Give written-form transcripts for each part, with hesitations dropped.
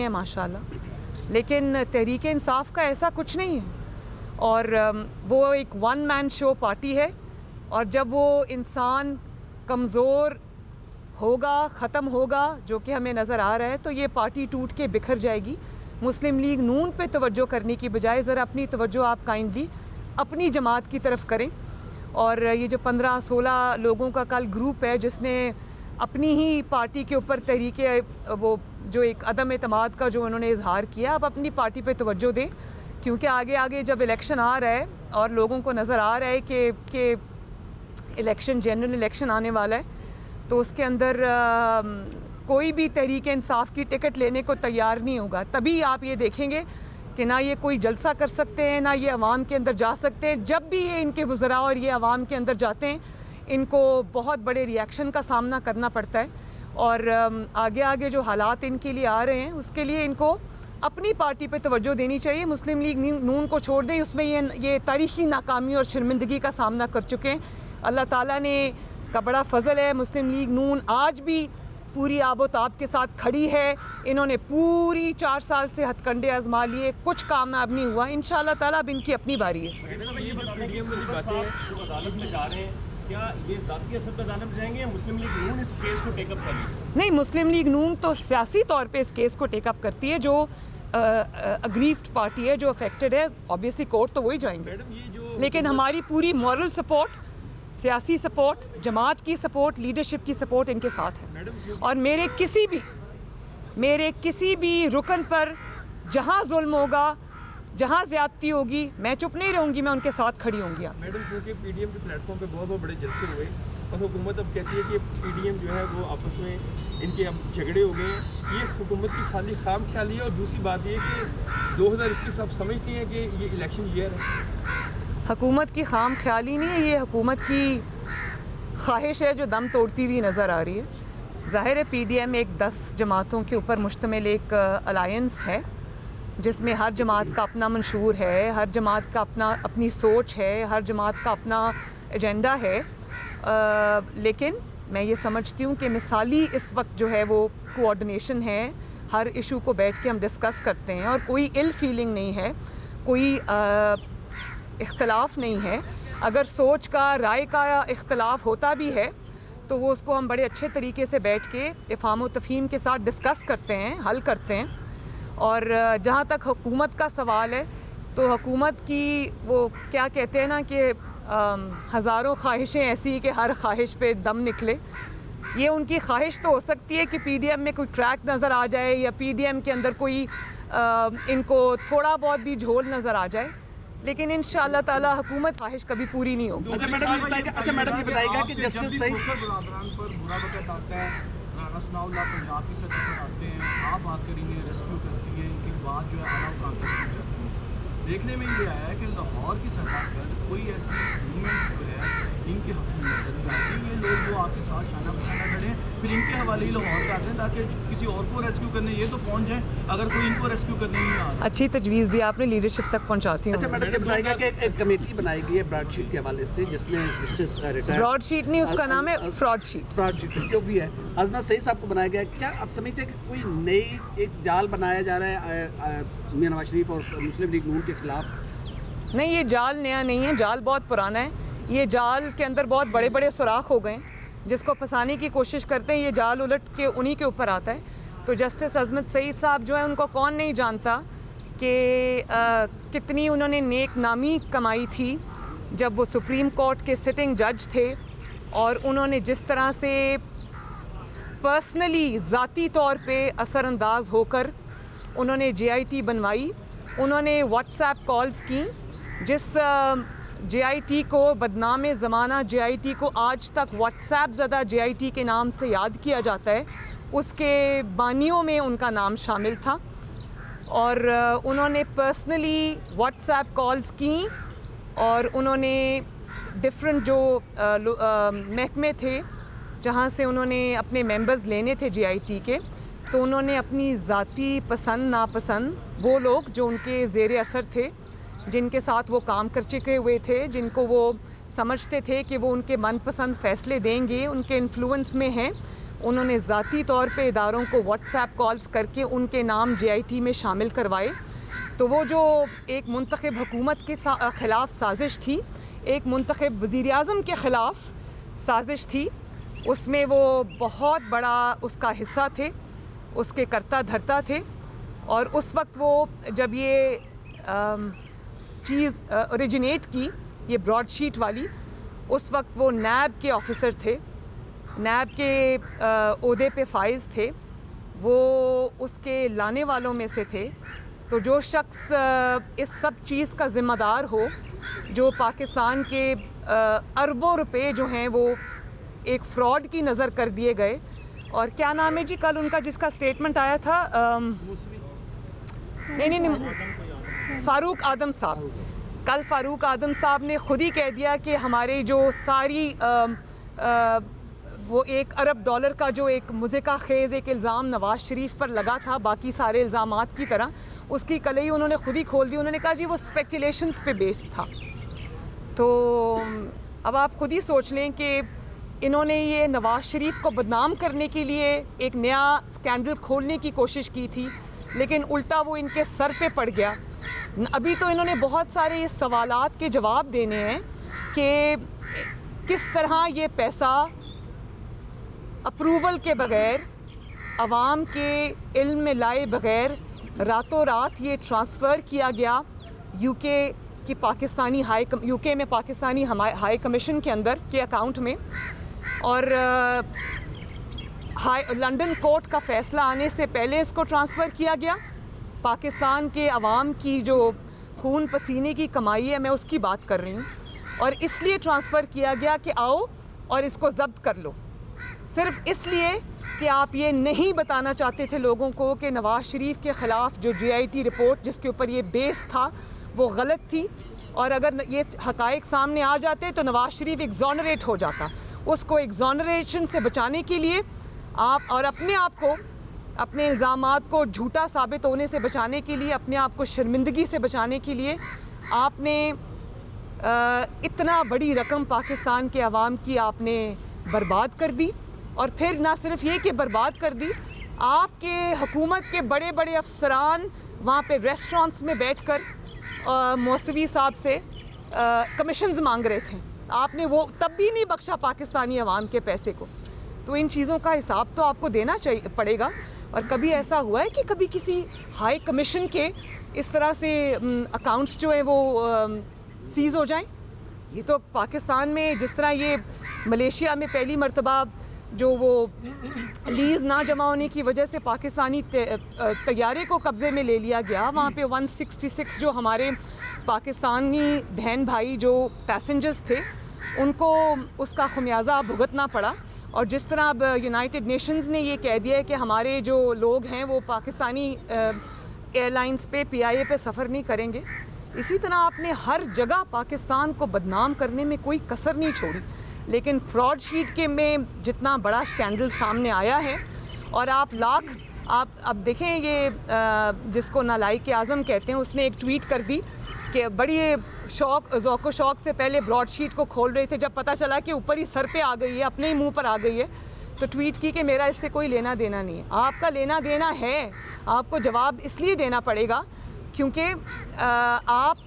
हैं माशाल्लाह, लेकिन तहरीक इंसाफ का ऐसा कुछ नहीं है। और वो एक वन मैन शो पार्टी है, और जब वो इंसान कमज़ोर होगा, ख़त्म होगा, जो कि हमें नज़र आ रहा है, तो ये पार्टी टूट के बिखर जाएगी। मुस्लिम लीग नून पे तवज्जो करने की बजाय ज़रा अपनी तवज्जो आप काइंडली अपनी जमात की तरफ करें। और ये जो 15-16 लोगों का कल ग्रुप है जिसने अपनी ही पार्टी के ऊपर तहरीके, वो जो एक अदम एतमाद का जो उन्होंने इजहार किया, अब अपनी पार्टी पे तवज्जो दें, क्योंकि आगे आगे जब इलेक्शन आ रहा है और लोगों को नज़र आ रहा है कि इलेक्शन जनरल इलेक्शन आने वाला है, तो उसके अंदर कोई भी तहरीक इंसाफ की टिकट लेने को तैयार नहीं होगा। तभी आप ये देखेंगे कि ना ये कोई जलसा कर सकते हैं, ना ये अवाम के अंदर जा सकते हैं। जब भी ये इनके वज़रा और ये अवाम के अंदर जाते हैं, इनको बहुत बड़े रिएक्शन का सामना करना पड़ता है। और आगे आगे जो हालात इनके लिए आ रहे हैं, उसके लिए इनको अपनी पार्टी पे तवज्जो देनी चाहिए। मुस्लिम लीग नून को छोड़ दें, उसमें ये तारीख़ी नाकामी और शर्मिंदगी का सामना कर चुके हैं। अल्लाह ताला ने का बड़ा फ़ज़ल है, मुस्लिम लीग नून आज भी पूरी आबोताब के साथ खड़ी है। इन्होंने पूरी 4 साल से हथकंडे आजमा लिए, कुछ कामयाब नहीं हुआ। इंशाअल्लाह ताला अब इनकी अपनी बारी है। क्या ये ज़ाती असद पे अदालत में जाएंगे या मुस्लिम लीग नून इस केस को टेकअप करेगी? नहीं, मुस्लिम लीग नून तो सियासी तौर पे इस केस को टेकअप करती है। जो अग्रीव्ड पार्टी है, जो अफेक्टेड है, ऑब्वियसली कोर्ट तो वही जाएंगे। लेकिन हमारी पूरी मॉरल सपोर्ट, सियासी सपोर्ट, जमात की सपोर्ट, लीडरशिप की सपोर्ट इनके साथ है। और मेरे किसी भी रुकन पर जहाँ जुल्म होगा, जहाँ ज़्यादती होगी, मैं चुप नहीं रहूँगी, मैं उनके साथ खड़ी होंगी। मैडम, क्योंकि पीडीएम के प्लेटफॉर्म पे बहुत बड़े जलसे हुए और हुकूमत अब कहती है कि पीडीएम जो है वो आपस में इनके अब झगड़े हो गए हैं, ये हुकूमत की खाली खाम ख्याली है। और दूसरी बात ये कि 2021 आप समझती हैं कि ये इलेक्शन ईयर है? हुकूमत की खाम ख्याली नहीं है, ये हुकूमत की ख्वाहिश है जो दम तोड़ती हुई नज़र आ रही है। ज़ाहिर है पीडीएम एक 10 जमातों के ऊपर मुश्तमिल एक अलायंस है, जिसमें हर जमात का अपना मंशूर है, हर जमात का अपनी सोच है, हर जमात का अपना एजेंडा है। लेकिन मैं ये समझती हूँ कि मिसाली इस वक्त जो है वो कोऑर्डिनेशन है। हर इशू को बैठ के हम डिस्कस करते हैं और कोई इल फीलिंग नहीं है, कोई इख्तलाफ नहीं है। अगर सोच का, राय का इख्तलाफ होता भी है तो वो उसको हम बड़े अच्छे तरीके से बैठ के इफ़हाम व तफ़हीम के साथ डिस्कस करते हैं, हल करते हैं। और जहाँ तक हुकूमत का सवाल है, तो हुकूमत की वो क्या कहते हैं ना कि हज़ारों ख्वाहिशें ऐसी कि हर ख्वाहिश पे दम निकले। ये उनकी ख्वाहिश तो हो सकती है कि पीडीएम में कोई क्रैक नज़र आ जाए या पीडीएम के अंदर कोई इनको थोड़ा बहुत भी झोल नज़र आ जाए, लेकिन इंशाअल्लाह ताला हुकूमत ख्वाहिश कभी पूरी नहीं होगी। अच्छा मैडम ये बताइएगा कि जस्टिस सही पंजाब की सतह पर आते हैं, आप आकर इन्हें रेस्क्यू करती है, इनके बाद जो है आला काम तक जाती है। देखने में ये आया है कि लाहौर की सतह पर कोई ऐसी मूवमेंट जो है इनके हक में नजर नहीं आती। ये लोग जो आपके साथ शाना बशाना खड़े फिर इनके हवाले ही लाहौर कर दें ताकि किसी और को रेस्क्यू करने ये तो पहुँच जाए, अगर कोई इनको रेस्क्यू करने नहीं आ रहा। अच्छी तजवीज़ दी आपने, लीडरशिप तक पहुँचाती हूँ। अच्छा मैडम ये बताइएगा कि एक कमेटी बनाई गई है ब्रॉडशीट के हवाले से, जिसमें जस्टिस रिटायर्ड, ब्रॉडशीट नहीं, उसका नाम है फ्रॉडशीट, जो भी है अजमा सईद साहब को बनाया गया। क्या आप समझते हैं कि कोई नई एक जाल बनाया जा रहा है मियां नवाज शरीफ और मुस्लिम लीग नून के खिलाफ? नहीं, ये जाल नया नहीं है, जाल बहुत पुराना है। ये जाल के अंदर बहुत बड़े बड़े सुराख हो गए, जिसको फंसाने की कोशिश करते हैं, ये जाल उलट के उन्हीं के ऊपर आता है। तो जस्टिस अजमत सईद साहब जो है, उनको कौन नहीं जानता कि कितनी उन्होंने नेक नामी कमाई थी जब वो सुप्रीम कोर्ट के सिटिंग जज थे, और उन्होंने जिस तरह से पर्सनली ज़ाती तौर पे असरअंदाज होकर उन्होंने JIT बनवाई। उन्होंने व्हाट्सएप कॉल्स की, जिस JIT को बदनाम ज़माना JIT को आज तक व्हाट्सएप ज़दा JIT के नाम से याद किया जाता है, उसके बानियों में उनका नाम शामिल था। और उन्होंने पर्सनली व्हाट्सएप कॉल्स की और उन्होंने डिफरेंट जो महकमे थे जहाँ से उन्होंने अपने मेंबर्स लेने थे JIT के, तो उन्होंने अपनी ज़ाती पसंद नापसंद, वो लोग जो उनके ज़ेर असर थे, जिनके साथ वो काम कर चुके हुए थे, जिनको वो समझते थे कि वो उनके मनपसंद फ़ैसले देंगे, उनके इन्फ्लुएंस में हैं, उन्होंने ज़ाती तौर पे इदारों को व्हाट्सएप कॉल्स करके उनके नाम JIT में शामिल करवाए। तो वो जो एक मुंतखब हुकूमत के ख़िलाफ़ साजिश थी, एक मुंतखब वज़ीर-ए-आज़म के ख़िलाफ़ साजिश थी, उसमें वो बहुत बड़ा उसका हिस्सा थे, उसके करता धरता थे। और उस वक्त वो जब ये चीज़ ओरिजिनेट की, ये ब्रॉडशीट वाली, उस वक्त वो नैब के ऑफिसर थे, नैब के ओहदे पे फाइज थे, वो उसके लाने वालों में से थे। तो जो शख्स इस सब चीज़ का ज़िम्मेदार हो, जो पाकिस्तान के अरबों रुपए जो हैं वो एक फ़्रॉड की नज़र कर दिए गए। और क्या नाम है जी कल उनका जिसका स्टेटमेंट आया था, नहीं, फ़ारूक आदम साहब। कल फ़ारूक आदम साहब ने ख़ुद ही कह दिया कि हमारे जो सारी वो $1 अरब का जो एक मुज़िका ख़ेज़ एक इल्ज़ाम नवाज़ शरीफ पर लगा था, बाकी सारे इल्ज़ामात की तरह, उसकी कलई उन्होंने ख़ुद ही खोल दी। उन्होंने कहा जी वो स्पेकुलेशंस पे बेस्ड था। तो अब आप ख़ुद ही सोच लें कि इन्होंने ये नवाज़ शरीफ को बदनाम करने के लिए एक नया स्कैंडल खोलने की कोशिश की थी, लेकिन उल्टा वो इनके सर पे पड़ गया। अभी तो इन्होंने बहुत सारे सवालात के जवाब देने हैं कि किस तरह ये पैसा अप्रूवल के बग़ैर, अवाम के इल्म में लाए बग़ैर रातों रात ये ट्रांसफ़र किया गया यूके की यूके में पाकिस्तानी हाई कमीशन के अंदर के अकाउंट में। और लंदन कोर्ट का फ़ैसला आने से पहले इसको ट्रांसफ़र किया गया। पाकिस्तान के अवाम की जो खून पसीने की कमाई है, मैं उसकी बात कर रही हूँ, और इसलिए ट्रांसफ़र किया गया कि आओ और इसको ज़ब्त कर लो, सिर्फ इसलिए कि आप ये नहीं बताना चाहते थे लोगों को कि नवाज़ शरीफ के ख़िलाफ़ जो JIT रिपोर्ट जिसके ऊपर ये बेस था वो गलत थी, और अगर ये हक़ाइक़ सामने आ जाते तो नवाज़ शरीफ एग्ज़ॉनरेट हो जाता। उसको एग्ज़ॉनरेशन से बचाने के लिए आप और अपने आप को, अपने इल्ज़ामात को झूठा साबित होने से बचाने के लिए, अपने आप को शर्मिंदगी से बचाने के लिए आपने इतना बड़ी रकम पाकिस्तान के अवाम की आपने बर्बाद कर दी। और फिर ना सिर्फ ये कि बर्बाद कर दी, आपके हुकूमत के बड़े बड़े अफसरान वहाँ पे रेस्टोरेंट्स में बैठकर मौसवी साहब से कमीशंस मांग रहे थे। आपने वो तब भी नहीं बख्शा पाकिस्तानी अवाम के पैसे को। तो इन चीज़ों का हिसाब तो आपको देना चाहिए पड़ेगा। और कभी ऐसा हुआ है कि कभी किसी हाई कमीशन के इस तरह से अकाउंट्स जो है वो सीज़ हो जाएं? ये तो पाकिस्तान में जिस तरह ये मलेशिया में पहली मर्तबा जो वो लीज़ ना जमा होने की वजह से पाकिस्तानी तैयारे को कब्ज़े में ले लिया गया, वहाँ पे 166 जो हमारे पाकिस्तानी बहन भाई जो पैसेंजर्स थे उनको उसका खमियाजा भुगतना पड़ा। और जिस तरह अब यूनाइटेड नेशंस ने ये कह दिया है कि हमारे जो लोग हैं वो पाकिस्तानी एयरलाइंस पे PIA पे सफ़र नहीं करेंगे, इसी तरह आपने हर जगह पाकिस्तान को बदनाम करने में कोई कसर नहीं छोड़ी। लेकिन फ्रॉड शीट के में जितना बड़ा स्कैंडल सामने आया है, और आप अब देखें ये जिसको नालायक आज़म कहते हैं, उसने एक ट्वीट कर दी कि बड़ी ज़ौक़ शौक़ से पहले ब्रॉडशीट को खोल रहे थे, जब पता चला कि ऊपर ही सर पे आ गई है, अपने ही मुंह पर आ गई है, तो ट्वीट की कि मेरा इससे कोई लेना देना नहीं है। आपका लेना देना है, आपको जवाब इसलिए देना पड़ेगा क्योंकि आप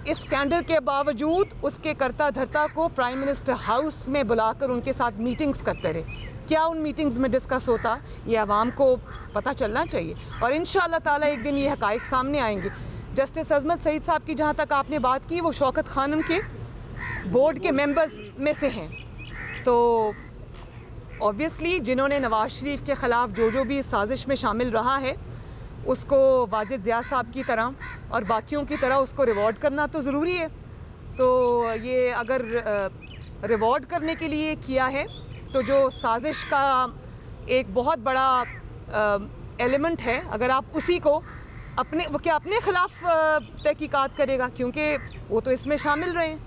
इस स्कैंडल के बावजूद उसके करता धरता को प्राइम मिनिस्टर हाउस में बुलाकर उनके साथ मीटिंग्स करते रहे। क्या उन मीटिंग्स में डिस्कस होता, ये आवाम को पता चलना चाहिए। और इंशाअल्लाह ताला एक दिन ये हक़ाइक़ सामने आएंगे। जस्टिस अज़मत सईद साहब की जहाँ तक आपने बात की, वो शौकत खानम के बोर्ड के मेंबर्स में से हैं। तो ऑब्वियसली जिन्होंने नवाज़ शरीफ के ख़िलाफ़ जो भी इस साजिश में शामिल रहा है, उसको वाजिद ज़िया साहब की तरह और बाकियों की तरह उसको रिवॉर्ड करना तो ज़रूरी है। तो ये अगर रिवॉर्ड करने के लिए किया है तो जो साजिश का एक बहुत बड़ा एलिमेंट है, अगर आप उसी को अपने ख़िलाफ़ तहकीकात करेगा, क्योंकि वो तो इसमें शामिल रहे हैं।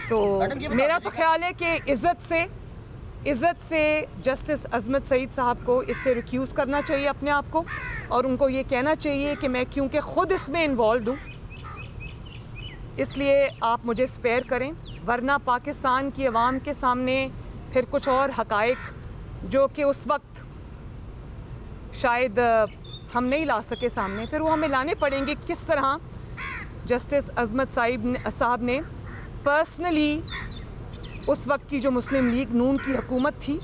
तो मेरा तो ख्याल है कि इज़्ज़त से जस्टिस अज़मत सईद साहब को इससे रिक्यूज़ करना चाहिए अपने आप को, और उनको ये कहना चाहिए कि मैं क्योंकि ख़ुद इसमें इन्वॉल्व हूँ इसलिए आप मुझे स्पेयर करें, वरना पाकिस्तान की आवाम के सामने फिर कुछ और हक़ाइक़ जो कि उस वक्त शायद हम नहीं ला सके सामने, फिर वो हमें लाने पड़ेंगे। किस तरह जस्टिस अजमत साहब ने पर्सनली उस वक्त की जो मुस्लिम लीग नून की हुकूमत थी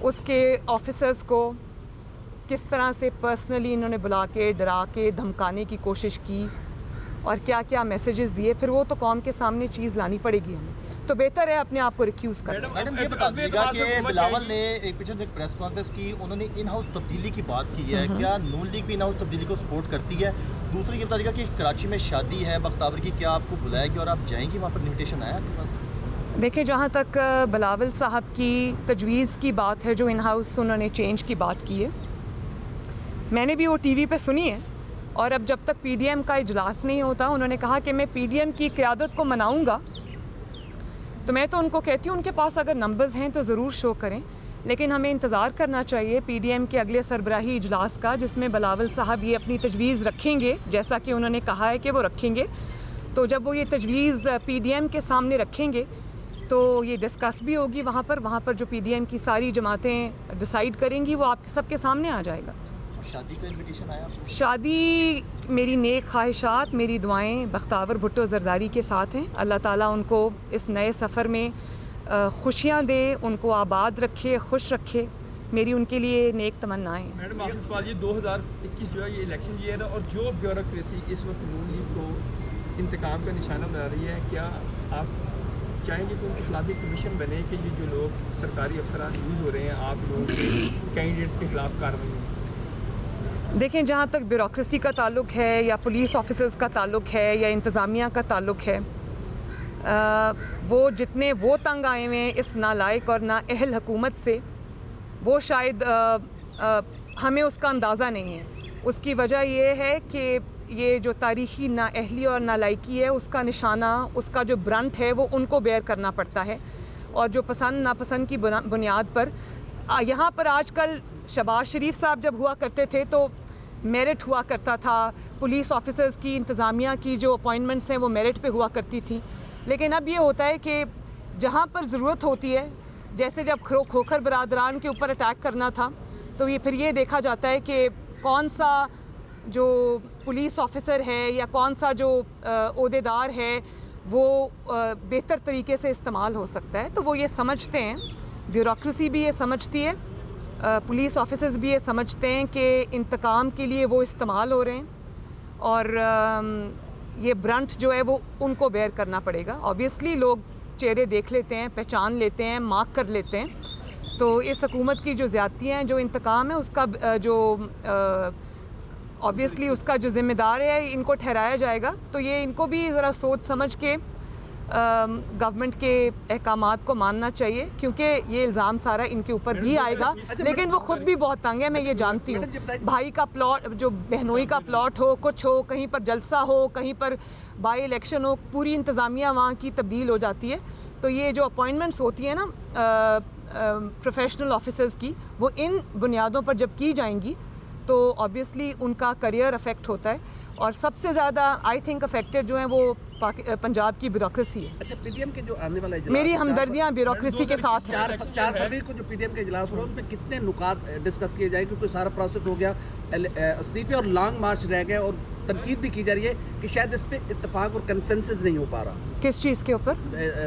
उसके ऑफिसर्स को किस तरह से पर्सनली इन्होंने बुला के डरा के धमकाने की कोशिश की और क्या क्या मैसेजेस दिए, फिर वो तो कौम के सामने चीज़ लानी पड़ेगी हमें। तो बेहतर है अपने आप को रिक्यूज़ करना। मैडम ये बता दीजिएगा कि बिलावल ने एक पीछे एक प्रेस कॉन्फ्रेंस की, उन्होंने इन हाउस तब्दीली की बात की है। क्या नून लीग भी इन हाउस तब्दीली को सपोर्ट करती है? दूसरी ये बता दीजिएगा कि कराची में शादी है बख्तावर की, क्या आपको बुलाएगी और आप जाएंगी वहाँ पर? इन्विटेशन आया आपके पास? देखिए, जहाँ तक बिलावल साहब की तजवीज़ की बात है, जो इन हाउस उन्होंने चेंज की बात की है, मैंने भी वो टीवी पे सुनी है। और अब जब तक पीडीएम का इजलास नहीं होता, उन्होंने कहा कि मैं पीडीएम की क़यादत को मनाऊंगा। तो मैं तो उनको कहती हूँ उनके पास अगर नंबर्स हैं तो ज़रूर शो करें, लेकिन हमें इंतज़ार करना चाहिए पीडीएम के अगले सरबराही इजलास का, जिसमें बिलावल साहब ये अपनी तजवीज़ रखेंगे, जैसा कि उन्होंने कहा है कि वो रखेंगे। तो जब वो ये तजवीज़ पीडीएम के सामने रखेंगे तो ये डिस्कस भी होगी वहाँ पर जो पीडीएम की सारी जमातें डिसाइड करेंगी, वो आपके सबके सामने आ जाएगा। शादी का इन्विटेशन आया आपको? शादी, मेरी नेक ख्वाहिशात, मेरी दुआएं बख्तावर भुट्टो ज़रदारी के साथ हैं। अल्लाह ताला उनको इस नए सफ़र में खुशियाँ दे, उनको आबाद रखे, खुश रखे, मेरी उनके लिए नेक तमन्नाएं हैं। मैडम आखिरी सवाल, ये 2021 जो है ये इलेक्शन ईयर है और जो ब्यूरोक्रेसी इस वक्त नून लीग को इंतकाम का निशाना बना रही है, क्या आप चाहेंगे कि उनके खिलाफ एक कमीशन बने कि ये जो लोग सरकारी अफसरान यूज़ हो रहे हैं आप लोगों के कैंडिडेट्स के खिलाफ कार्रवाई हो? देखें, जहाँ तक ब्यूरोक्रेसी का ताल्लुक है या पुलिस ऑफिसर्स का ताल्लुक है या इंतज़ामिया का ताल्लुक है, वो जितने वो तंग आए हुए हैं इस नालायक और नाअहल हुकूमत से, वो शायद हमें उसका अंदाज़ा नहीं है। उसकी वजह ये है कि ये जो तारीख़ी नाअहली और नालायकी है, उसका निशाना, उसका जो ब्रंट है, वो उनको बेयर करना पड़ता है। और जो पसंद नापसंद की बुनियाद पर यहाँ पर आजकल शहबाज शरीफ साहब जब हुआ करते थे तो मेरिट हुआ करता था, पुलिस ऑफिसर्स की, इंतज़ामिया की जो अपॉइंटमेंट्स हैं वो मेरिट पे हुआ करती थी। लेकिन अब ये होता है कि जहाँ पर ज़रूरत होती है, जैसे जब खोखर बरादरान के ऊपर अटैक करना था, तो ये फिर ये देखा जाता है कि कौन सा जो पुलिस ऑफिसर है या कौन सा जो ओहदेदार है वो बेहतर तरीके से इस्तेमाल हो सकता है। तो वो ये समझते हैं, ब्यूरोक्रेसी भी ये समझती है, पुलिस ऑफिसर्स भी ये समझते हैं कि इंतकाम के लिए वो इस्तेमाल हो रहे हैं और ये ब्रंट जो है वो उनको बेयर करना पड़ेगा। ऑब्वियसली लोग चेहरे देख लेते हैं, पहचान लेते हैं, मार्क कर लेते हैं। तो इस हुकूमत की जो ज़्यादतियाँ हैं, जो इंतकाम है, उसका जो ऑब्वियसली उसका जो ज़िम्मेदार है इनको ठहराया जाएगा। तो ये इनको भी ज़रा सोच समझ के गवर्नमेंट के अहकामात को मानना चाहिए, क्योंकि ये इल्ज़ाम सारा इनके ऊपर भी आएगा। लेकिन वो ख़ुद भी बहुत तंग है, मैं ये जानती हूँ। भाई का प्लॉट, जो बहनोई का प्लॉट हो, कुछ हो, कहीं पर जलसा हो, कहीं पर बाई इलेक्शन हो, पूरी इंतज़ामिया वहाँ की तब्दील हो जाती है। तो ये जो अपॉइंटमेंट्स होती है ना प्रोफेशनल ऑफिसर्स की, वो इन बुनियादों पर जब की जाएंगी तो ऑब्वियसली उनका करियर अफेक्ट होता है। और सबसे ज़्यादा आई थिंक अफेक्टेड जो हैं वो पंजाब की ब्यूरोक्रेसी है। अच्छा, पीडीएम के जो आने वाला इजलास, मेरी हमदर्दियाँ ब्यूरोक्रेसी के साथ हैं। 4 फरवरी को जो पीडीएम का इजलास हो रहा है उसमें कितने नुकात डिस्कस किए जाए, क्योंकि सारा प्रोसेस हो गया, इस्तीफे और लॉन्ग मार्च रह गए और तनकीद भी की जा रही है कि शायद इस पे इत्तेफाक और कंसेंसस नहीं हो पा रहा। किस चीज़ के ऊपर?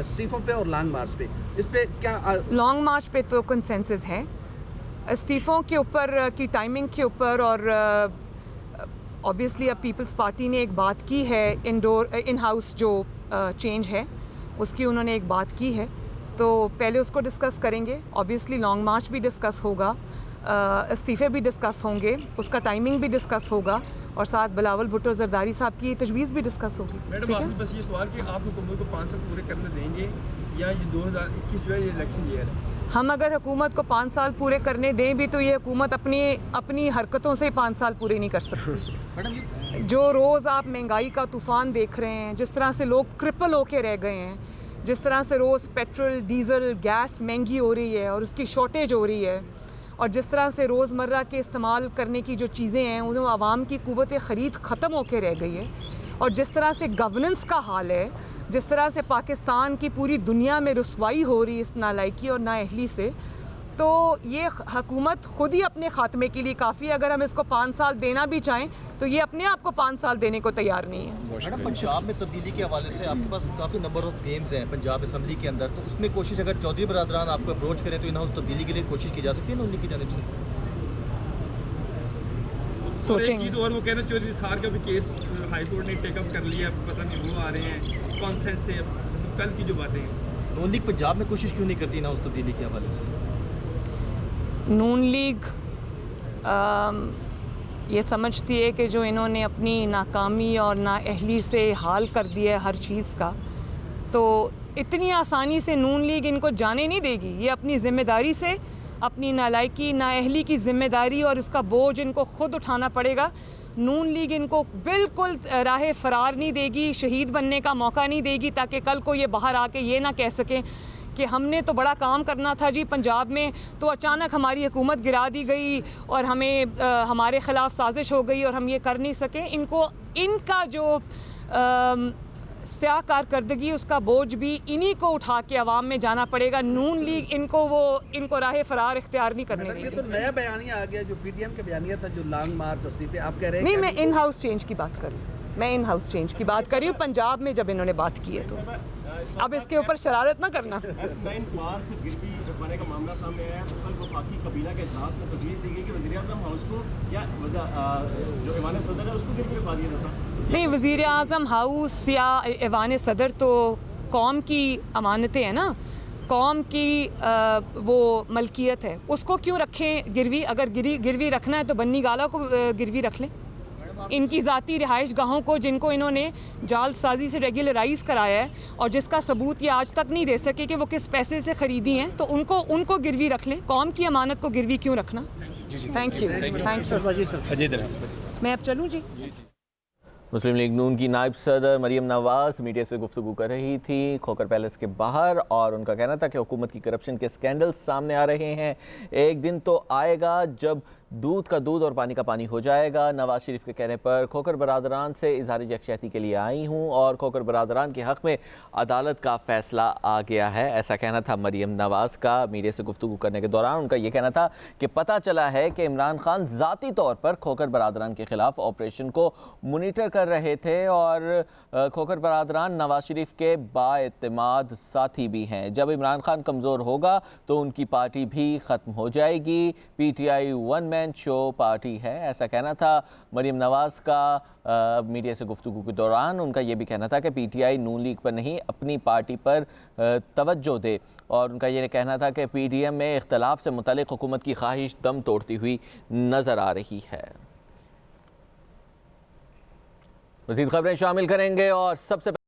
इस्तीफों पे और लॉन्ग मार्च पे। इस पे क्या लॉन्ग मार्च पे तो कंसेंसस है, इस्तीफ़ों के ऊपर की टाइमिंग के ऊपर और ऑब्वियसली अब पीपल्स पार्टी ने एक बात की है, इन हाउस जो चेंज है उसकी उन्होंने एक बात की है, तो पहले उसको डिस्कस करेंगे। ऑब्वियसली लॉन्ग मार्च भी डिस्कस होगा, इस्तीफ़े भी डिस्कस होंगे, उसका टाइमिंग भी डिस्कस होगा और साथ बिलावल भुट्टो ज़रदारी साहब की तजवीज़ भी डिस्कस होगी। मैडम आपसे बस ये सवाल कि आप हुकूमत को 5 साल पूरे करने देंगे या ये 2021 जो है ये इलेक्शन ईयर है? हम अगर हुकूमत को 5 साल पूरे करने दें भी तो ये हुकूमत अपनी हरकतों से 5 साल पूरे नहीं कर सकती। जो रोज़ आप महंगाई का तूफ़ान देख रहे हैं, जिस तरह से लोग क्रिपल होके रह गए हैं, जिस तरह से रोज़ पेट्रोल, डीज़ल, गैस महंगी हो रही है और उसकी शॉर्टेज हो रही है, और जिस तरह से रोज़मर्रा के इस्तेमाल करने की जो चीज़ें हैं उन्हें आवाम की क़ुव्वत ख़रीद ख़त्म होके रह गई है, और जिस तरह से गवर्नेंस का हाल है, जिस तरह से पाकिस्तान की पूरी दुनिया में रुसवाई हो रही है इस नालायकी और नाअहली से, तो ये हुकूमत खुद ही अपने ख़ात्मे के लिए काफ़ी है। अगर हम इसको 5 साल देना भी चाहें तो ये अपने आप को 5 साल देने को तैयार नहीं है। मैडम, पंजाब में तब्दीली के हवाले से आपके पास काफ़ी नंबर ऑफ गेम्स हैं पंजाब असम्बली के अंदर, तो उसमें कोशिश अगर चौधरी बरादरान आपको अप्रोच करें तो इन हाउस तब्दीली के लिए कोशिश की जा सकती है ना उनकी जानिब से? सोचेंगे। चीज़ और वो कह रहे हैं चौधरी साहब का भी केस हाई कोर्ट ने टेकअप कर लिया, पता नहीं वो आ रहे हैं कॉन्सेंट से, कल की जो बातें हैं। नून लीग पंजाब में कोशिश क्यों नहीं करती इन हाउस तब्दीली के हवाले से? नून लीग ये समझती है कि जो इन्होंने अपनी नाकामी और नाअहली से हाल कर दिया है हर चीज़ का, तो इतनी आसानी से नून लीग इनको जाने नहीं देगी। ये अपनी ज़िम्मेदारी से, अपनी नालायकी नाअहली की ज़िम्मेदारी और इसका बोझ इनको ख़ुद उठाना पड़ेगा। नून लीग इनको बिल्कुल राह फरार नहीं देगी, शहीद बनने का मौका नहीं देगी, ताकि कल को ये बाहर आके ये ना कह सकें कि हमने तो बड़ा काम करना था जी पंजाब में, तो अचानक हमारी हुकूमत गिरा दी गई और हमें हमारे ख़िलाफ़ साजिश हो गई और हम ये कर नहीं सके। इनको इनका जो स्याह कारकर्दगी उसका बोझ भी इन्हीं को उठा के अवाम में जाना पड़ेगा। नून लीग इनको राह फरार इख्तियार नहीं करने ये देगी। तो नया बयानिया आ गया जो पीडीएम का बयानिया था, जो लॉन्ग मार्च इस्तीफे आप कह रहे हैं। नहीं, मैं इन हाउस चेंज की बात कर रही हूँ। मैं इन हाउस चेंज की बात कर रही हूँ पंजाब में जब इन्होंने बात की है, तो अब इसके ऊपर शरारत ना करना। 9 मार्च को गिरवी रखवाने का मामला सामने आया तो कल वफाकी कबीना के इजलास में तजवीज़ दी गई कि वज़ीर-ए-आज़म हाउस को या जो ऐवान सदर है उसको गिरवी रखवा दिया जाता। नहीं, वज़ीर-ए-आज़म हाउस या ऐवान सदर तो कौम की अमानतें हैं ना, कौम की वो मलकियत है, उसको क्यों रखें गिरवी? अगर गिरवी रखना है तो बन्नी गाला को गिरवी रख लें। इनकी ज़ाती रिहाइश गाहों को जिनको इन्होंने जालसाजी से रेगुलराइज़ कराया है और जिसका सबूत ये आज तक नहीं दे सके कि वो किस पैसे से ख़रीदी हैं, तो उनको गिरवी रख लें। कौम की अमानत को गिरवी क्यों रखना? Thank you. मैं अब चलूँ जी? मुस्लिम लीग नून की नायब सदर मरियम नवाज़ मीडिया से गुफ्तगू कर रही थी खोकर पैलेस के बाहर, और उनका कहना था कि हुकूमत की करप्शन के स्कैंडल्स सामने आ रहे हैं। एक दिन तो आएगा जब दूध का दूध और पानी का पानी हो जाएगा। नवाज शरीफ के कहने पर खोकर बरादरान से इजहार यकजहती के लिए आई हूँ और खोकर बरादरान के हक़ में अदालत का फ़ैसला आ गया है, ऐसा कहना था मरियम नवाज़ का। मीडिया से गुफ्तगू करने के दौरान उनका ये कहना था कि पता चला है कि इमरान खान ज़ाती तौर पर खोकर बरादरान के ख़िलाफ़ ऑपरेशन को मोनीटर कर रहे थे और खोकर बरादरान नवाज शरीफ के बाएतमाद साथी भी हैं। जब इमरान खान कमज़ोर होगा तो उनकी पार्टी भी ख़त्म हो जाएगी। PTI one man show party है, ऐसा कहना था मरियम नवाज़ का। मीडिया से गुफ्तगू के दौरान उनका ये भी कहना था कि PTI नून लीग पर नहीं अपनी पार्टी पर तवज्जो दे, और उनका ये कहना था कि PDM में इख्तलाफ से मुतालिक हुकूमत की ख्वाहिश दम तोड़ती हुई नज़र आ रही है। मज़ीद खबरें शामिल करेंगे और सबसे